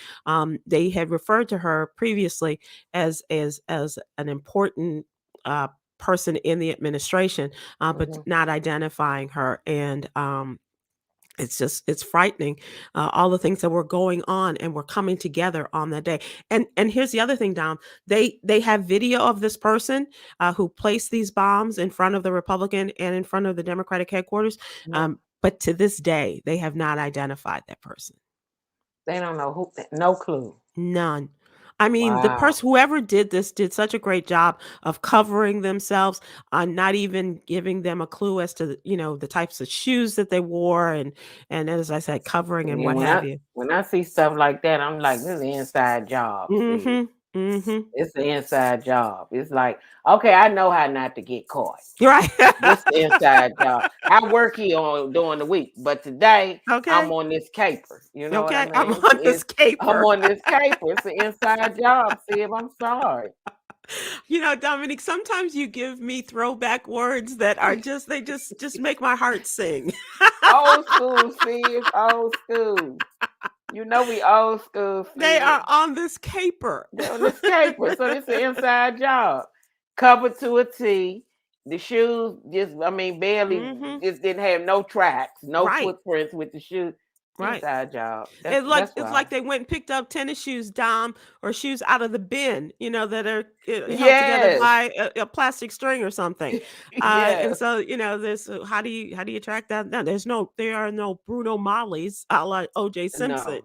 They had referred to her previously as an important person in the administration, but not identifying her. And it's frightening, all the things that were going on and were coming together on that day. And here's the other thing, Dom. They have video of this person who placed these bombs in front of the Republican and in front of the Democratic headquarters. But to this day, they have not identified that person. They don't know who. No clue. None. I mean, the Wow. person, whoever did this, did such a great job of covering themselves, not even giving them a clue as to the types of shoes that they wore, and as I said, covering and Yeah, what have you. when I see stuff like that, I'm like, this is an inside job. See? It's an inside job. It's like, okay, I know how not to get caught. Right. This the inside job. I work here during the week, but today I'm on this caper. You know what I mean? I'm on this caper. I'm on this caper. It's an inside job, Sib. I'm sorry. Dominique, sometimes you give me throwback words that are they just make my heart sing. Old school, Sib. Old school. We old school. Sib. They are on this caper. They're on this caper. So it's an inside job. Covered to a T. The shoes barely just didn't have no tracks, no footprints with the shoes. Right. Inside job. It's like they went and picked up tennis shoes, Dom, or shoes out of the bin, that are held together by a plastic string or something. And so, there's how do you track that down? There are no Bruno Mollies a la O.J. Simpson,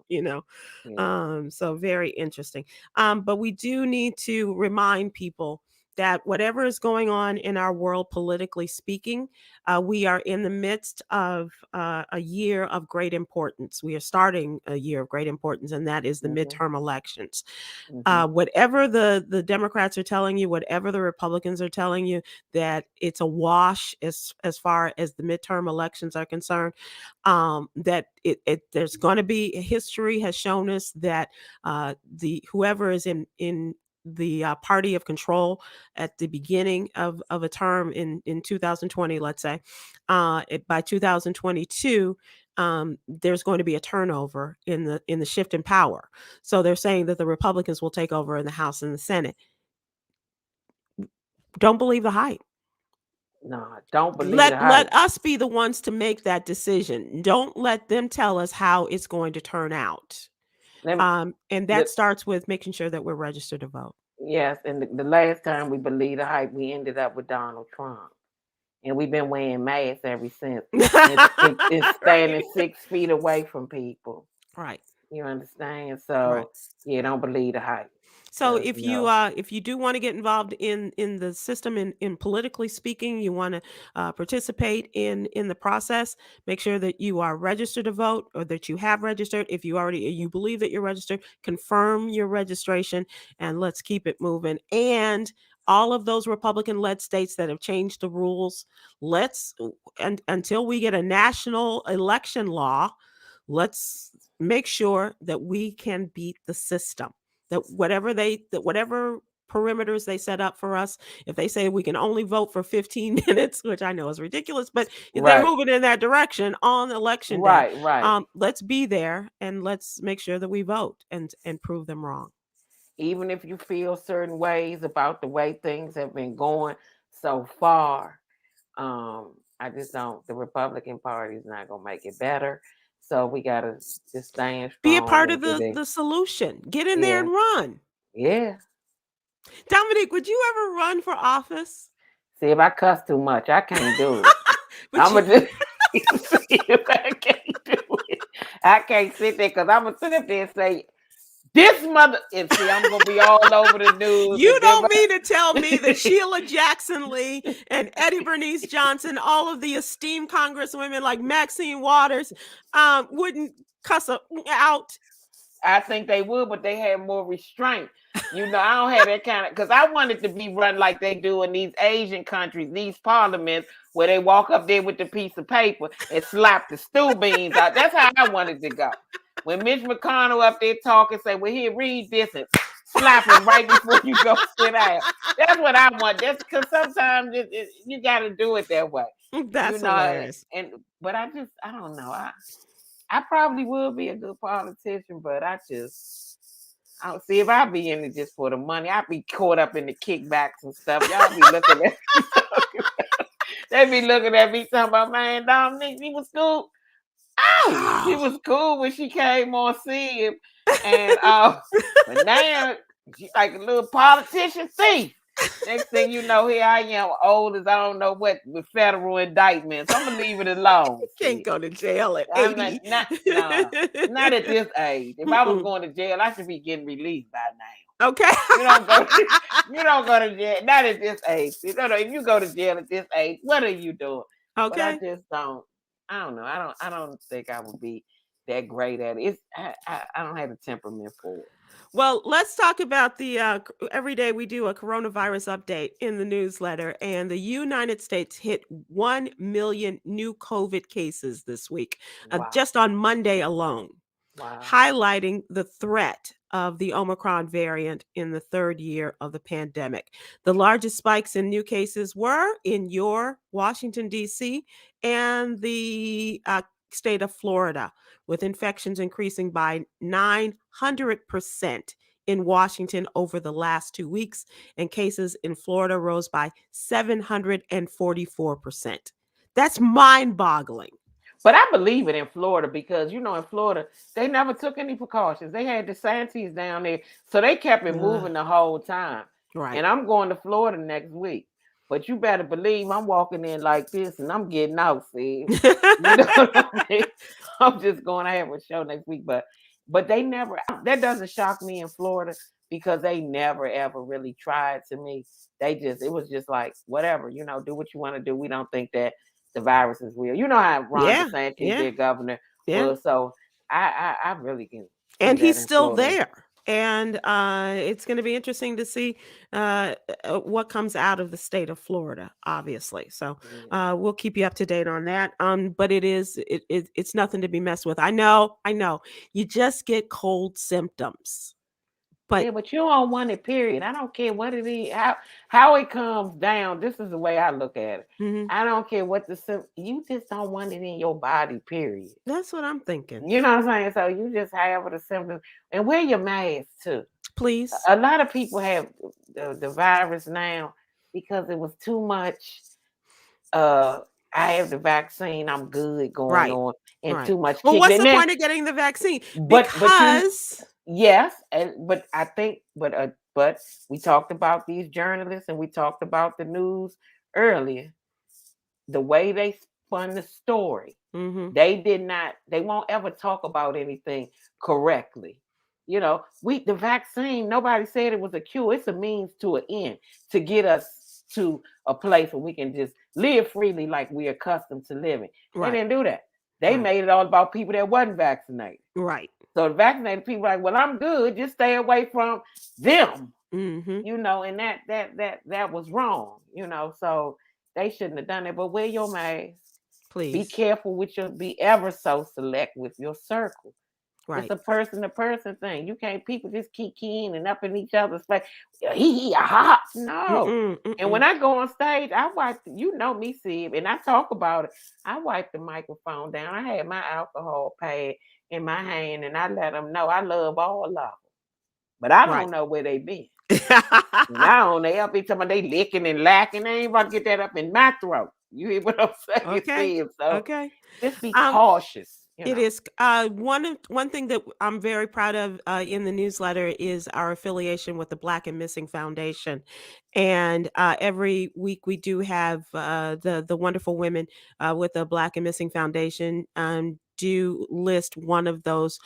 so very interesting. But we do need to remind people that whatever is going on in our world, politically speaking, we are in the midst of a year of great importance. We are starting a year of great importance, and that is the midterm elections. Whatever the Democrats are telling you, whatever the Republicans are telling you, that it's a wash as far as the midterm elections are concerned, that there's going to be, history has shown us that whoever is in the party of control at the beginning of a term in 2020, let's say, by 2022, there's going to be a turnover in the shift in power. So they're saying that the Republicans will take over in the House and the Senate. Don't believe the hype. No, don't believe the hype. Let us be the ones to make that decision. Don't let them tell us how it's going to turn out. And that starts with making sure that we're registered to vote. Yes, and the last time we believed the hype, we ended up with Donald Trump. And we've been wearing masks ever since. It's standing 6 feet away from people. Right. You understand? So, don't believe the hype. So if you do want to get involved in the system, in politically speaking, you want to participate in the process, make sure that you are registered to vote, or that you have registered. If you believe that you're registered, confirm your registration, and let's keep it moving. And all of those Republican-led states that have changed the rules, until we get a national election law, let's make sure that we can beat the system. That whatever perimeters they set up for us, if they say we can only vote for 15 minutes, which I know is ridiculous, but if they're moving in that direction on election day, let's be there and let's make sure that we vote and prove them wrong. Even if you feel certain ways about the way things have been going so far, I just don't. The Republican Party is not going to make it better. So we got to just stand strong. Be a part of the solution. Get in there and run. Yeah. Dominique, would you ever run for office? See, if I cuss too much, I can't do it. I'm going to just... I can't do it. I can't sit there because I'm going to sit up there and say, this mother, and see, I'm going to be all over the news. You don't mean to tell me that Sheila Jackson Lee and Eddie Bernice Johnson, all of the esteemed congresswomen like Maxine Waters, wouldn't cuss out I think they would, but they had more restraint. I don't have that kind of, because I wanted to be run like they do in these Asian countries, these parliaments, where they walk up there with the piece of paper and slap the stew beans out. That's how I wanted to go. When Mitch McConnell up there talking, say, well, here, read this, and slap him right before you go sit down. That's what I want. That's because sometimes you got to do it that way. That's hilarious. But I don't know. I probably would be a good politician, but I don't see if I be in it just for the money. I'd be caught up in the kickbacks and stuff. Y'all be looking at me. They be looking at me talking about, man, Dominique, she was cool. Oh, she was cool when she came on scene. And but now she's like a little politician thief. Next thing you know, here I am, old as I don't know what, with federal indictments. I'm gonna leave it alone. You can't go to jail at 80. Not at this age. If I was going to jail, I should be getting released by now. Okay. You don't go to jail. Not at this age. If you go to jail at this age, what are you doing? Okay. But I just don't. I don't know. I don't think I would be that great at it. I don't have the temperament for it. Well, let's talk about the every day we do a coronavirus update in the newsletter, and the United States hit 1 million new COVID cases this week, Wow. just on Monday alone, Wow. highlighting the threat of the Omicron variant in the third year of the pandemic. The largest spikes in new cases were in your Washington, D.C., and the state of Florida, with infections increasing by 900% in Washington over the last 2 weeks, and cases in Florida rose by 744%. That's mind-boggling. But I believe it in Florida because, in Florida, they never took any precautions. They had the DeSantis down there, so they kept it moving the whole time. Right. And I'm going to Florida next week. But you better believe I'm walking in like this and I'm getting out, see. You know what I mean? I'm just going to have a show next week. But they never, that doesn't shock me in Florida because they never, ever really tried to me. It was just like, whatever, do what you want to do. We don't think that the virus is real. You know how Ron DeSantis, their governor, was. So I really can. And he's still there. And it's going to be interesting to see what comes out of the state of Florida, obviously. So we'll keep you up to date on that. But it's nothing to be messed with. I know. You just get cold symptoms. But you don't want it, period. I don't care what it is, how it comes down. This is the way I look at it. Mm-hmm. I don't care what you just don't want it in your body, period. That's what I'm thinking. You know what I'm saying? So you just have the symptoms and wear your mask too. Please. A lot of people have the virus now because it was too much. I have the vaccine. I'm good going on, and too much. Well, what's the point of getting the vaccine? Because yes, but I think, but we talked about these journalists and we talked about the news earlier. The way they spun the story, they won't ever talk about anything correctly. The vaccine, nobody said it was a cure. It's a means to an end to get us to a place where we can just live freely like we're accustomed to living. They didn't do that. They made it all about people that wasn't vaccinated. Right. So the vaccinated people are like, well, I'm good. Just stay away from them. Mm-hmm. And that was wrong. So they shouldn't have done it. But wear your mask. Please. Be careful be ever so select with your circle. Right. It's a person-to-person thing. You can't, people just keep keying and up in each other's face. Ha. No. And when I go on stage, I wipe, me, Syb, and I talk about it. I wipe the microphone down. I had my alcohol pad in my hand, and I let them know I love all of them. But I don't know where they been. Now they up there talking about they licking and lacking. They ain't about to get that up in my throat. You hear what I'm saying? Okay. So just be cautious. It is one thing that I'm very proud of in the newsletter is our affiliation with the Black and Missing Foundation, and every week we do have the wonderful women with the Black and Missing Foundation do list one of those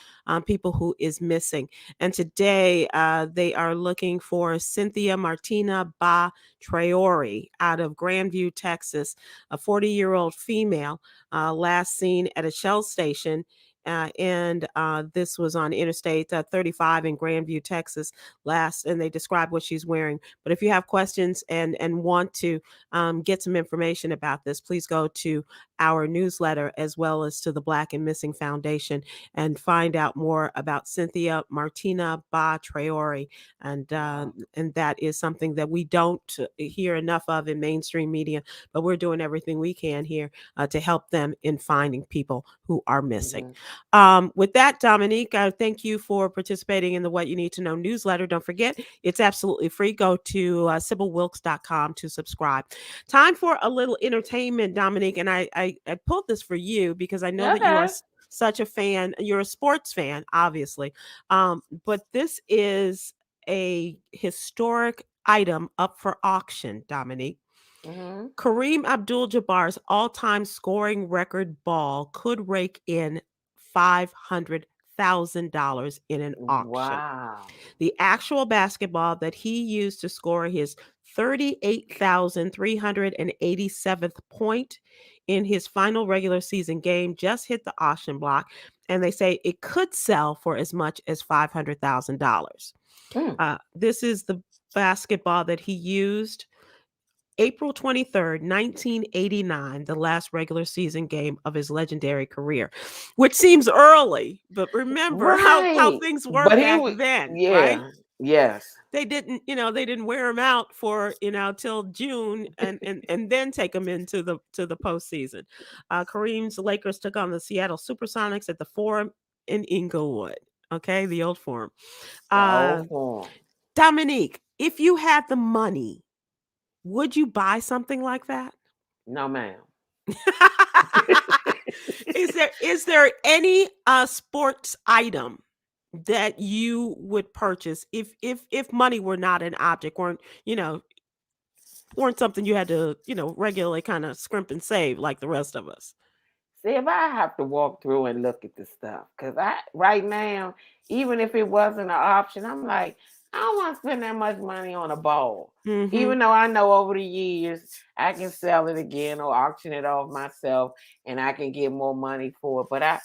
people who is missing, and today they are looking for Cynthia Martina Ba Traore out of Grandview, Texas, a 40-year-old female last seen at a Shell station and this was on Interstate 35 in Grandview, Texas, and they describe what she's wearing. But if you have questions and want to get some information about this, please go to our newsletter as well as to the Black and Missing Foundation and find out more about Cynthia Martina Ba Traore. And that is something that we don't hear enough of in mainstream media, but we're doing everything we can here to help them in finding people who are missing. With that, Dominique, thank you for participating in the What You Need to Know newsletter. Don't forget, it's absolutely free. Go to SybilWilkes.com to subscribe. Time for a little entertainment, Dominique, and I pulled this for you because I know that you are Okay. such a fan. You're a sports fan, obviously, but this is a historic item up for auction, Dominique. Mm-hmm. Kareem Abdul-Jabbar's all-time scoring record ball could rake in $500,000 in an auction. Wow. The actual basketball that he used to score his 38,387th point in his final regular season game just hit the auction block, and they say it could sell for as much as $500,000. Mm. This is the basketball that he used April 23rd, 1989, the last regular season game of his legendary career, which seems early, but remember how Right. things were But he back was, then, right? yeah. Yes. They didn't wear him out for, till June and then take him into the postseason. Kareem's Lakers took on the Seattle Supersonics at the Forum in Inglewood. Okay, the old Forum. The old Uh, form. Dominique, if you had the money, would you buy something like that? No, ma'am. Is there any sports item that you would purchase if money were not an object, weren't something you had to regularly kind of scrimp and save like the rest of us? See, if I have to walk through and look at the stuff, because right now, even if it wasn't an option, I'm like, I don't want to spend that much money on a ball. Mm-hmm. Even though I know over the years I can sell it again or auction it off myself and I can get more money for it. But I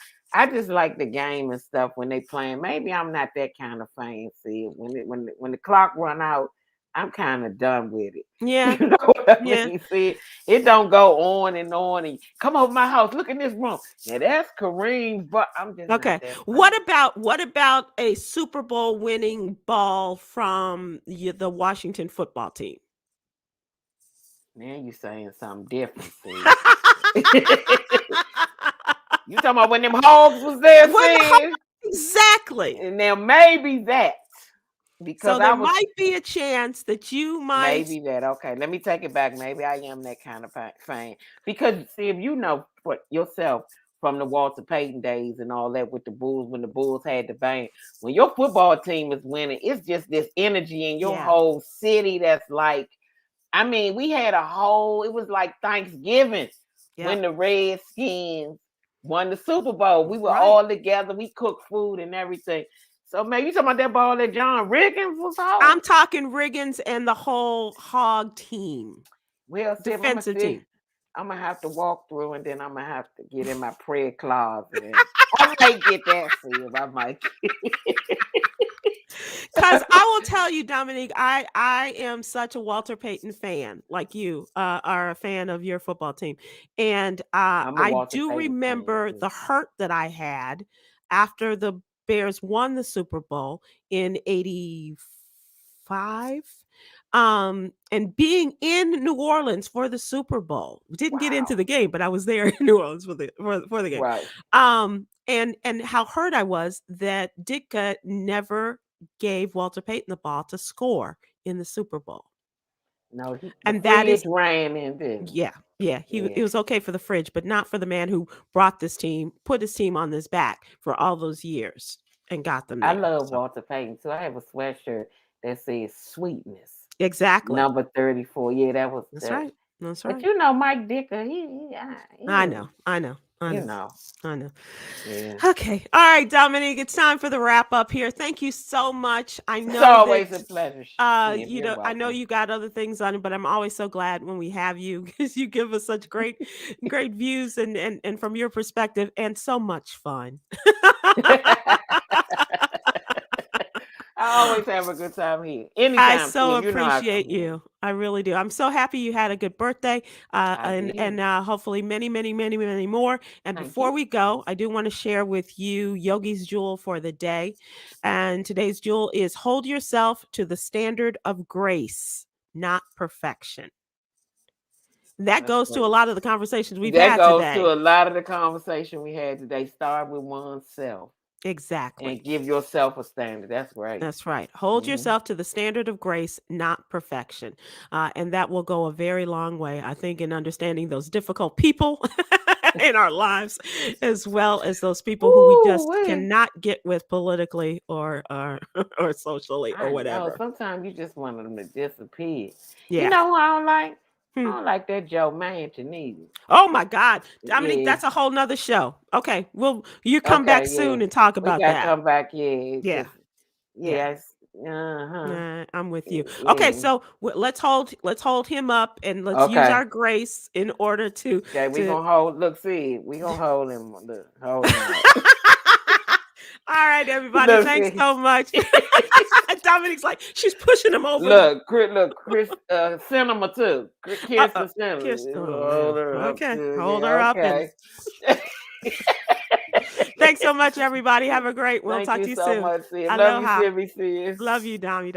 just like the game and stuff when they playing. Maybe I'm not that kind of fancy. When the clock run out, I'm kind of done with it. Yeah. You know what I Yeah. mean? See, it don't go on and on. And come over my house. Look in this room. Now that's Kareem's, but I'm just not Okay. that What fan. about a Super Bowl winning ball from the Washington football team? Now you saying something different, see. You talking about when them hogs was there, see? Exactly. And now maybe that. Because So I there was might be a chance that you might. maybe that. Okay, let me take it back. Maybe I am that kind of fan. Because see, if you know for yourself from the Walter Payton days and all that with the Bulls, when the Bulls had the bang, when your football team is winning, it's just this energy in your Yeah. whole city that's like, I mean, we had it was like Thanksgiving when Yep. the Redskins won the Super Bowl. We were Right. all together. We cooked food and everything. So, man, you talking about that ball that John Riggins was holding? I'm talking Riggins and the whole hog team, Well, see, if defensive team. I'm gonna have to walk through, and then I'm gonna have to get in my prayer closet, and I might get that. See if I might. Because I will tell you, Dominique, I am such a Walter Payton fan, like you are a fan of your football team, and I'm a I Walter do Payton fan remember too. the hurt that I had after the Bears won the Super Bowl in '85. And being in New Orleans for the Super Bowl. Didn't get into Wow. the game, but I was there in New Orleans for the game. Right. And how hurt I was that Ditka never gave Walter Payton the ball to score in the Super Bowl. No, the And that fridge is ran in, didn't it? yeah, Yeah. it was okay for the fridge, but not for the man who brought this team, put his team on his back for all those years and got them I there. love So Walter Payton too. I have a sweatshirt that says "Sweetness," exactly. number 34. Yeah, that was That's that. right. That's But right. you know, Mike Dicker, he I was know. I know. I You know. know. I know. Yeah. Okay. All right, Dominique, it's time for the wrap up here. Thank you so much. I It's know always a that pleasure, Sid. You're I know welcome. you got other things on it, but I'm always so glad when we have you because you give us such great views and from your perspective and so much fun. I always have a good time here. I Anytime, so Sid. You know I come appreciate in. you. I really do. I'm so happy you had a good birthday, I did. and hopefully many more. And Thank before you. we go, I do want to share with you Yogi's jewel for the day. And today's jewel is hold yourself to the standard of grace, not perfection. That That's goes to a great. lot of the conversations we've That had goes today. to a lot of the conversation we had today. Start with oneself Exactly. and give yourself a standard. That's great. That's right. Hold Hmm. yourself to the standard of grace, not perfection. And that will go a very long way, I think, in understanding those difficult people in our lives, as well as those people who we Ooh, just wait. cannot get with politically or or socially or I know. whatever. Sometimes you just want them to disappear. You Yeah. know who I don't like? I Hmm. don't like that Joe Manchin either. Oh my God. Dominique, Yeah. that's a whole nother show. Okay. Well, you come back Okay, yeah. soon and talk We about gotta that. come back, yeah, Yeah. because Yeah. yes, uh-huh. Nah, I'm with you. Okay, Yeah. so let's hold him up and let's use Okay. our grace in order to Okay, we to gonna hold look, see, we gonna hold him. Look, hold him up. All right, everybody. Look, Thanks see. so much. Dominique's like she's pushing him over the Look, Chris, cinema too. uh-uh. Kirsten Cinema. Kiss. Oh Hold man. her up Okay. too. Hold Yeah, her up and okay. thanks so much, everybody. Have a great. We'll Thank talk you to you so soon. much, sis. Love you, Aloha. Sylvie, sis. Love you, Dami.